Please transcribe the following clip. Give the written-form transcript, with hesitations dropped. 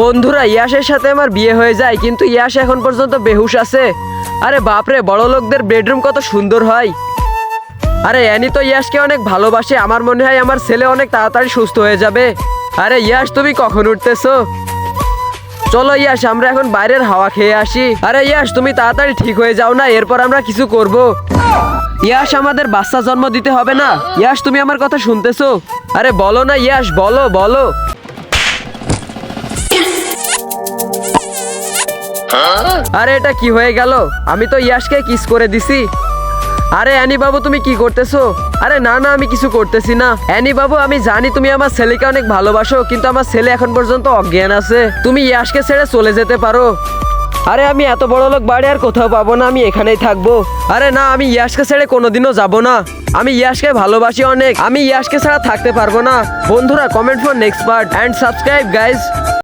বন্ধুরা, ইয়াসের সাথে আমার বিয়ে হয়ে যায়, কিন্তু ইয়াস এখন পর্যন্ত বেহুশ আছে। আরে বাপরে, বড় লোকদের বেডরুম কত সুন্দর হয়। আরে অ্যানি তো ইয়াসকে অনেক ভালোবাসে, আমার মনে হয় আমার ছেলে অনেক তাড়াতাড়ি সুস্থ হয়ে যাবে। আরে ইয়াস, তুমি কখন উঠতেছো? চলো ইয়াস, আমরা এখন বাইরের হাওয়া খেয়ে আসি। আরে ইয়াস, তুমি তাড়াতাড়ি ঠিক হয়ে যাও না, এরপর আমরা কিছু করব। ইয়াস, আমাদের বাচ্চা জন্ম দিতে হবে না? ইয়াস, তুমি আমার কথা শুনতেছো? আরে বলো না ইয়াস, বলো বলো। আরে এটা কি হয়ে গেল? আমি তো ইয়াসকে কিস করে দিছি। আরে অ্যানি বাবু, তুমি কি করতেছো? আরে না না, আমি কিছু করতেছি না। অ্যানি বাবু, আমি জানি তুমি আমার ছেলেকে অনেক ভালোবাসো, কিন্তু আমার ছেলে এখন পর্যন্ত অজ্ঞান আছে। তুমি ইয়াসকে ছেড়ে চলে যেতে পারো। আরে আমি এত বড় লোক বাড়ি আর কোথাও পাবো না, আমি এখানেই থাকবো। আরে না, আমি ইয়াসকে ছেড়ে কোনোদিনও যাব না। আমি ইয়াসকে ভালোবাসি অনেক, আমি ইয়াসকে ছাড়া থাকতে পারবো না। বন্ধুরা, comment for next part and subscribe guys.